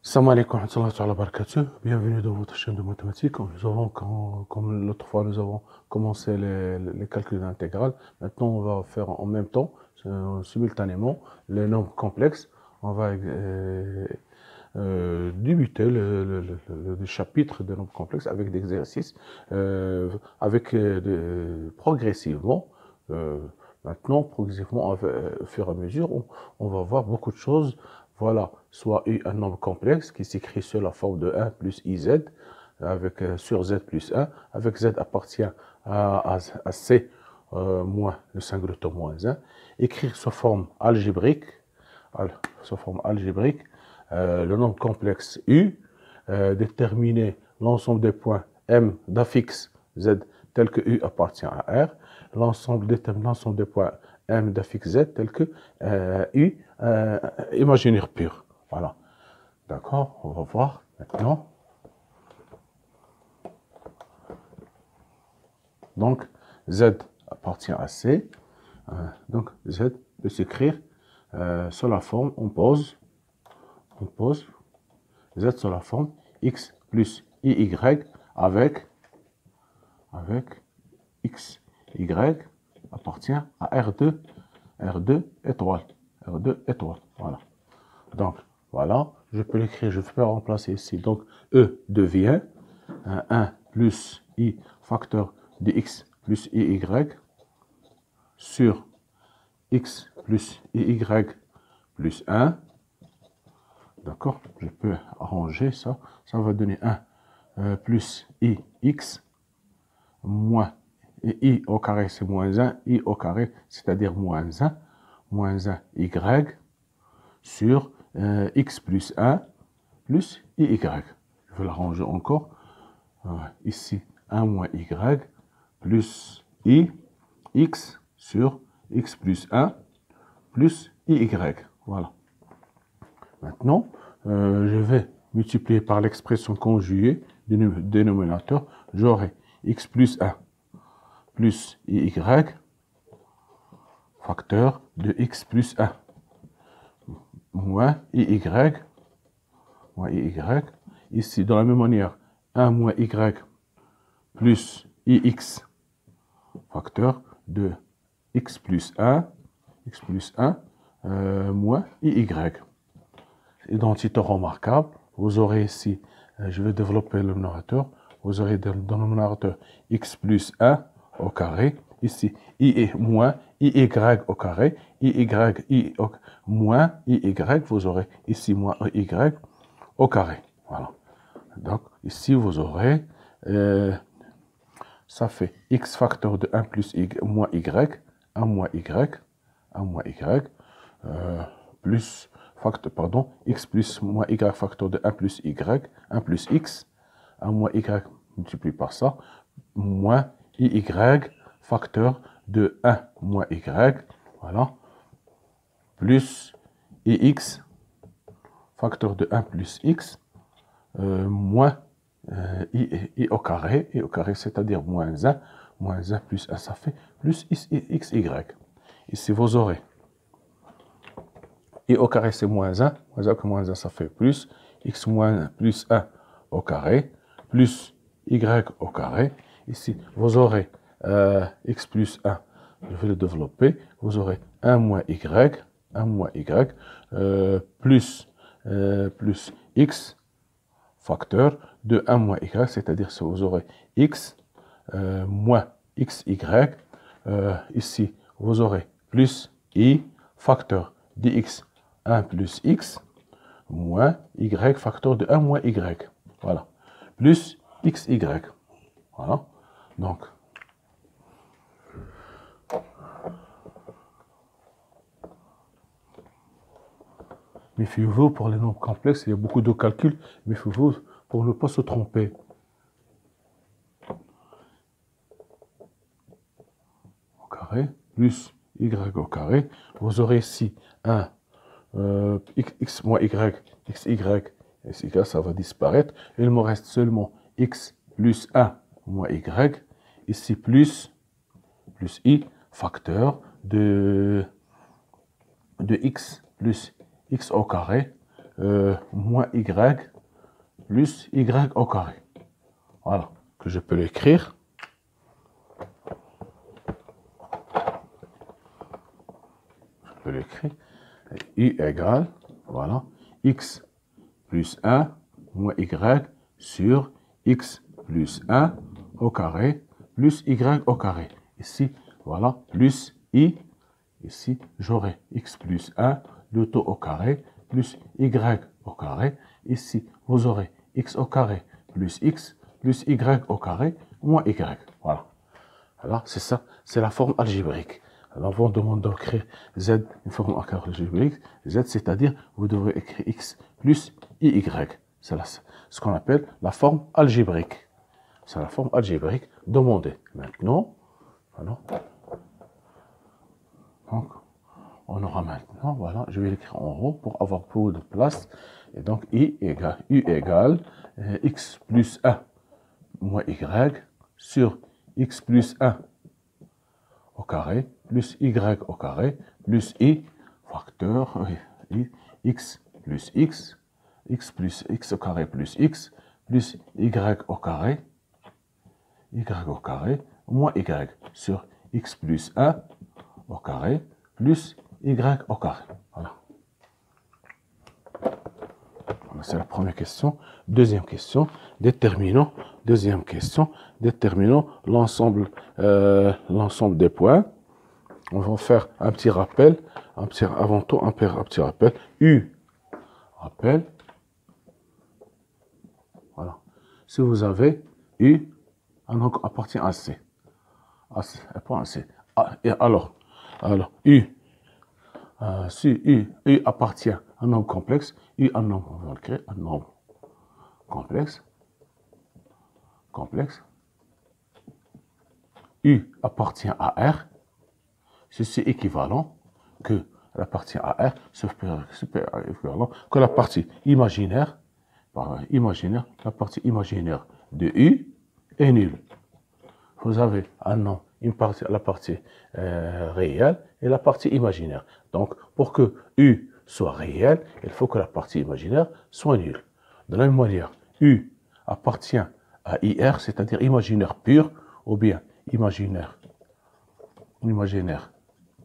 Salam alaikum wa rahmatullahi wa barakatuh. Bienvenue dans votre chaîne de mathématiques. Comme l'autre fois, nous avons commencé les calculs intégrales. Maintenant, on va faire en même temps, simultanément, les nombres complexes. On va débuter le chapitre des nombres complexes avec des exercices, progressivement. euh, progressivement, au fur et à mesure, on va voir beaucoup de choses. Voilà, soit un nombre complexe qui s'écrit sur la forme de 1 plus iz, sur z plus 1, avec z appartient à c moins le singulier moins 1, écrire sous forme algébrique, le nombre complexe u, déterminer l'ensemble des points m d'affixe z tel que u appartient à r, l'ensemble des points m d'affixe z tel que u imaginaire pur. Voilà. D'accord, on va voir maintenant. Donc, z appartient à c. Donc, z peut s'écrire sur la forme, on pose z sur la forme x plus iy avec x, y appartient à R2 étoile. Voilà. Donc, voilà, je peux l'écrire, je peux remplacer ici. Donc, E devient 1 plus I facteur de x plus iy sur x plus iy plus 1. D'accord, je peux arranger ça. Ça va donner 1 plus ix moins i au carré, c'est moins 1, i au carré, c'est-à-dire moins 1 y sur x plus 1 plus iy. Je vais l'arranger encore. Ici, 1 moins y plus i, x sur x plus 1 plus iy. Voilà. Maintenant, je vais multiplier par l'expression conjuguée du dénominateur. J'aurai x plus 1 plus iy facteur de x plus 1 moins iy. Ici, de la même manière, 1 moins y plus ix facteur de x plus 1 moins iy. Identité remarquable. Vous aurez ici, je vais développer le numérateur. Vous aurez dans le numérateur x plus 1 au carré. Ici, i est moins iy au carré. Moins iy. Vous aurez ici moins y au carré. Voilà. Donc, ici, vous aurez, ça fait x facteur de 1 plus y moins y, 1 moins y, plus facteur, pardon, x plus moins y facteur de 1 plus y, 1 plus x, 1 moins y multiplié par ça, moins iy facteur de 1 moins y, voilà, plus ix facteur de 1 plus x, moins i au carré, c'est-à-dire moins 1 plus 1, ça fait plus xy. Ici, vous aurez i au carré, c'est moins 1. Moins 1, ça fait plus. X moins plus 1 au carré. Plus y au carré. Ici, vous aurez x plus 1. Je vais le développer. Vous aurez 1 moins y. Plus x facteur de 1 moins y. C'est-à-dire que vous aurez x moins xy. Ici, vous aurez plus i facteur dx 1 plus x moins y facteur de 1 moins y. Voilà. Plus xy. Voilà. Donc, méfiez-vous pour les nombres complexes, il y a beaucoup de calculs. Méfiez-vous pour ne pas se tromper. Au carré, plus y au carré. Vous aurez ici 1 x moins y, xy, ça va disparaître. Il me reste seulement x plus 1 moins y. Ici, plus i facteur de x plus x au carré moins y plus y au carré. Voilà, que je peux l'écrire. Je peux l'écrire. U égale, voilà, x plus 1 moins y sur x plus 1 au carré plus y au carré. Ici, voilà, plus i. Ici, j'aurai x plus 1, le tout au carré, plus y au carré. Ici, vous aurez x au carré plus x plus y au carré moins y. Voilà. Alors, c'est ça, c'est la forme algébrique. Alors, on demande d'écrire z, une forme algébrique, z, c'est-à-dire, vous devrez écrire x plus iy. C'est ce qu'on appelle la forme algébrique. C'est la forme algébrique demandée. Maintenant, voilà. Donc, on aura maintenant, voilà, je vais l'écrire en haut pour avoir plus de place. Et donc, u égale x plus 1 moins y sur x plus 1 au carré plus y au carré plus i facteur x plus x plus x au carré plus y au carré moins y sur x plus 1 au carré plus y au carré. Voilà. C'est la première question. Deuxième question, déterminons. Deuxième question, déterminons l'ensemble des points. On va faire un petit rappel. Avant tout, un petit rappel. U, rappel. Voilà. Si vous avez U, donc appartient à C. Point à C. Et alors, U. Si U appartient à un nombre complexe, U un nombre, on va le créer, un nombre complexe, U appartient à R, ceci est équivalent que la partie à R, super équivalent que la partie imaginaire, la partie imaginaire de U est nulle. Vous avez un nom, la partie réelle et la partie imaginaire. Donc, pour que U soit réel, il faut que la partie imaginaire soit nulle. De la même manière, U appartient à IR, c'est-à-dire imaginaire pur, ou bien imaginaire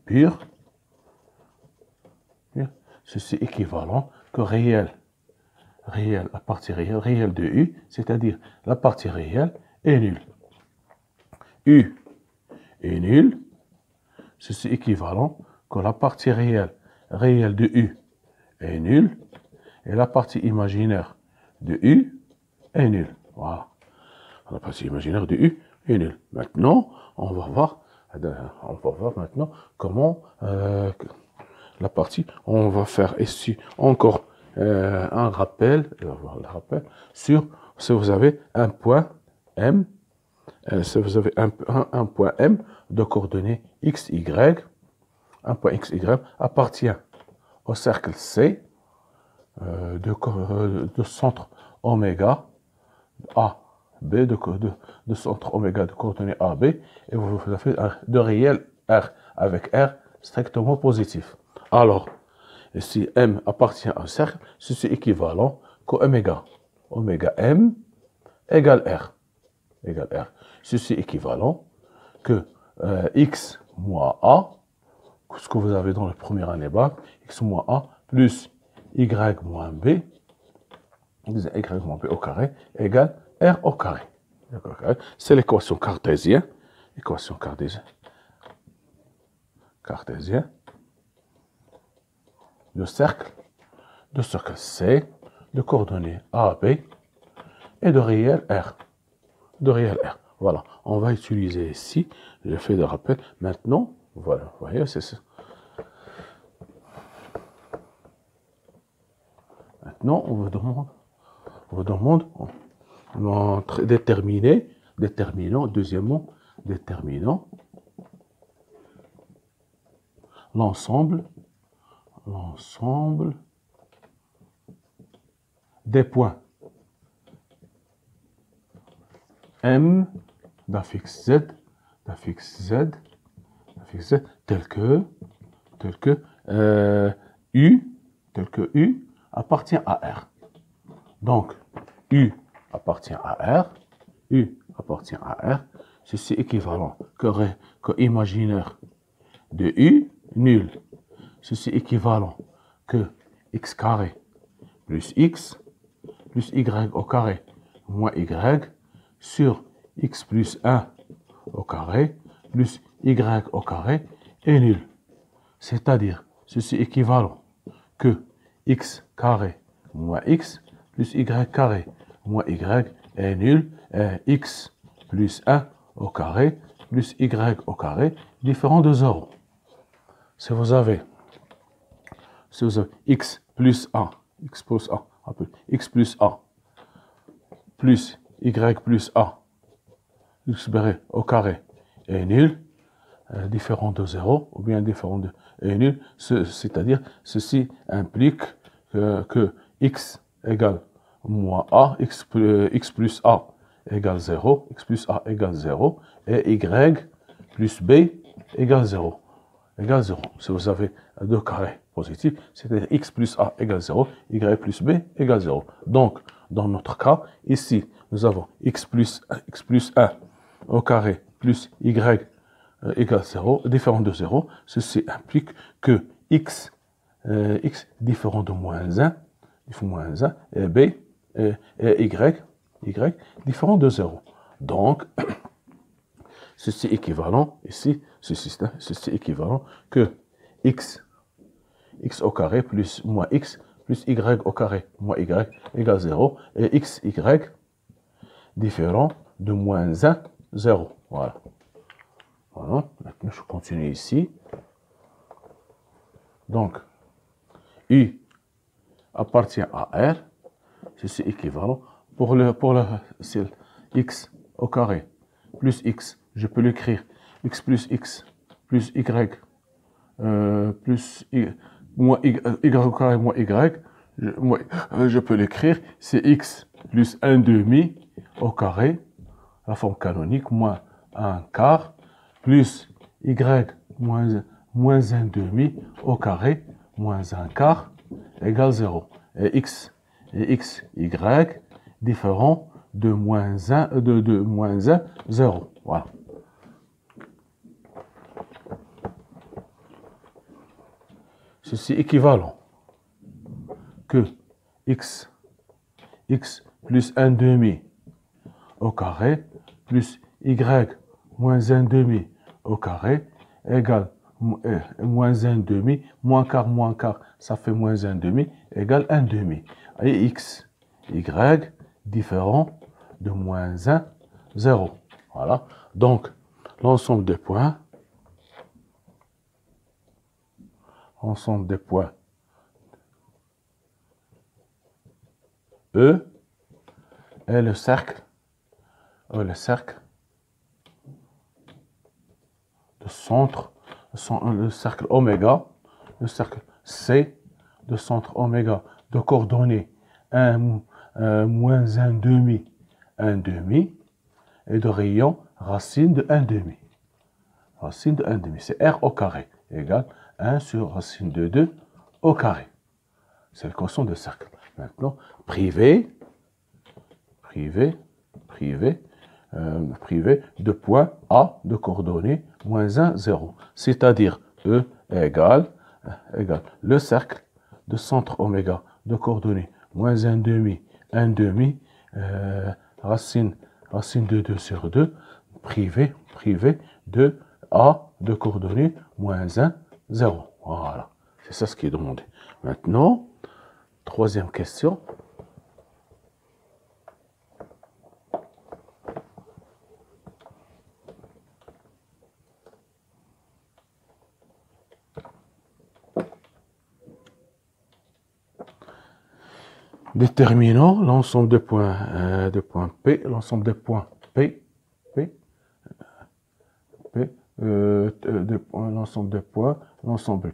pur. Ceci est équivalent que réel, la partie réelle de U, c'est-à-dire la partie réelle est nulle. U est nul, ceci est équivalent que la partie réelle de U est nulle et la partie imaginaire de U est nulle. Voilà. La partie imaginaire de U est nulle. Maintenant, on va voir maintenant comment la partie, on va faire ici encore un rappel sur si vous avez un point M. Si vous avez un point M de coordonnées x, y, un point x, y appartient au cercle C de centre oméga A, B, de centre oméga de coordonnées A, B, et vous avez de réel R avec R strictement positif. Alors, si M appartient à un cercle, ceci est équivalent qu'oméga. Oméga M égale R. Ceci est équivalent que x moins a, ce que vous avez dans le premier année bac, x moins a plus y moins b, au carré égale r au carré. C'est l'équation cartésienne. Le cercle C, de coordonnées A, B et de réel R. Voilà, on va utiliser ici, je fais le rappel. Maintenant, voilà, vous voyez, c'est ça. Maintenant, on vous demande deuxièmement, déterminant l'ensemble des points M d'affixe Z, tel que U appartient à R. Donc, U appartient à R. U appartient à R. Ceci est équivalent que imaginaire de U nul. Ceci est équivalent que x carré plus x plus y au carré moins y sur x plus 1 au carré plus y au carré est nul. C'est-à-dire, ceci est équivalent que x carré moins x plus y carré moins y est nul et x plus 1 au carré plus y au carré différent de 0. Si vous avez x plus 1, x plus 1, x plus 1 plus y plus a, x au carré est nul, différent de 0, ou bien différent de est nul, c'est-à-dire ceci implique que x égale moins a, x plus a égale 0, x plus a égale 0, et y plus b égale 0. Égale 0. Si vous avez deux carrés positifs, c'est-à-dire x plus a égale 0, y plus b égale 0. Donc, dans notre cas, ici, nous avons x plus 1 au carré plus y égale 0, différent de 0. Ceci implique que x différent de moins 1, et b et y différent de 0. Donc, ceci est équivalent, ici, ceci est équivalent que x au carré plus moins x plus y au carré moins y égale 0 et x, y différent de moins 1, 0. Voilà. Voilà. Maintenant, je continue ici. Donc, U appartient à R. Ceci est équivalent. Pour le x au carré plus x, je peux l'écrire x plus y plus moins y au carré moins y. Je peux l'écrire, c'est x plus 1 demi au carré, la forme canonique, moins 1 quart, plus y moins 1 demi au carré, moins 1 quart, égale 0. Et x, y, différent de moins 1, de moins 1, 0. Voilà. Ceci est équivalent que x plus 1 demi au carré plus y moins 1 demi au carré égale moins 1 demi, moins quart, ça fait moins 1 demi, égale 1 demi. Et x, y, différent de moins 1, 0. Voilà. Donc, l'ensemble des points, E est le cercle de centre, le cercle oméga, le cercle C de centre oméga de coordonnées 1, moins 1 demi, 1 demi, et de rayon racine de 1 demi. Racine de 1 demi, c'est R au carré, égale 1 sur racine de 2 au carré. C'est le quotient de cercle. Maintenant, privé de point A de coordonnées moins 1, 0. C'est-à-dire E égale le cercle de centre oméga de coordonnées moins 1 demi, 1 demi, racine de 2 sur 2, privé de A de coordonnées moins 1, 0. Voilà, c'est ça ce qui est demandé. Maintenant, troisième question. Déterminons l'ensemble des points P, l'ensemble des points l'ensemble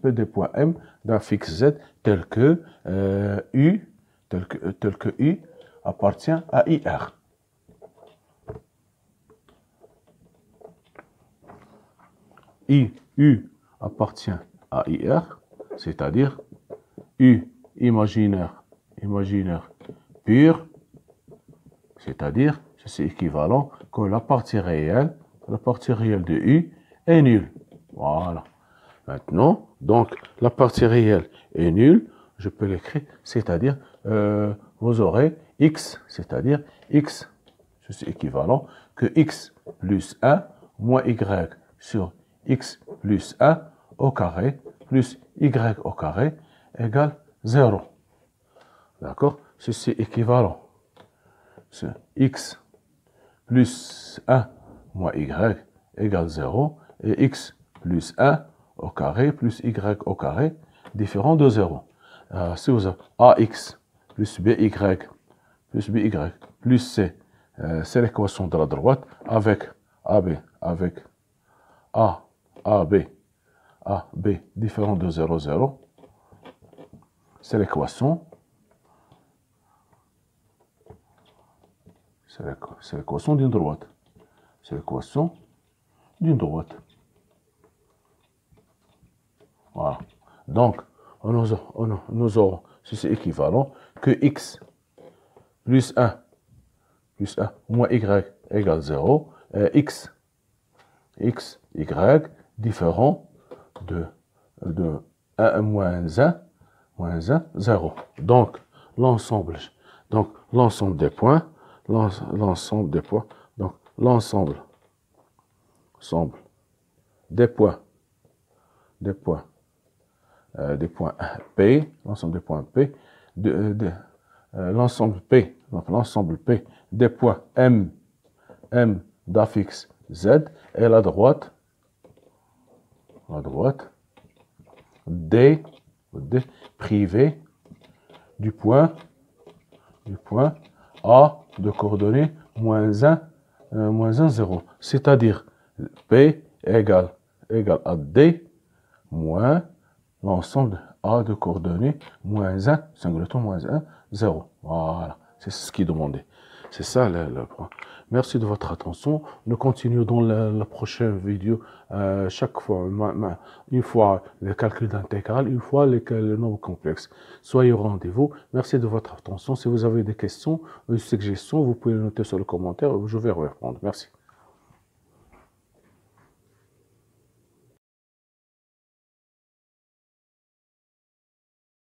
P des points M d'un fixe Z tel que U appartient à IR. U appartient à IR, c'est-à-dire U imaginaire pur, c'est-à-dire ceci équivalent que la partie réelle de U est nulle. Voilà. Maintenant, donc, la partie réelle est nulle, je peux l'écrire, c'est-à-dire, vous aurez x, c'est-à-dire x, ceci équivalent que x plus 1 moins y sur x plus 1 au carré plus y au carré égale 0. D'accord? Ceci est équivalent. C'est x plus 1 moins y égale 0 et x plus 1 au carré plus y au carré différent de 0. Si vous avez ax plus by plus c, c'est l'équation de la droite avec ab différent de 0, 0. C'est l'équation. C'est l'équation d'une droite. C'est l'équation d'une droite. Voilà. Donc, nous aurons, si c'est équivalent, que x plus 1 moins y égale 0, x, y différent de 1 moins 1, 0. Donc, l'ensemble des points, donc l'ensemble des points P, l'ensemble des points P, l'ensemble P, donc l'ensemble P des points M d'affixe Z et la droite D privé du point A de coordonnées moins 1, 0. C'est-à-dire P égale à D moins l'ensemble A de coordonnées moins 1, singleton moins 1, 0. Voilà, c'est ce qui est demandé. C'est ça le point. Merci de votre attention. Nous continuons dans la prochaine vidéo. Chaque fois, une fois le calcul d'intégrale, une fois le nombre complexe. Soyez au rendez-vous. Merci de votre attention. Si vous avez des questions ou des suggestions, vous pouvez les noter sur le commentaire. Je vais répondre. Merci.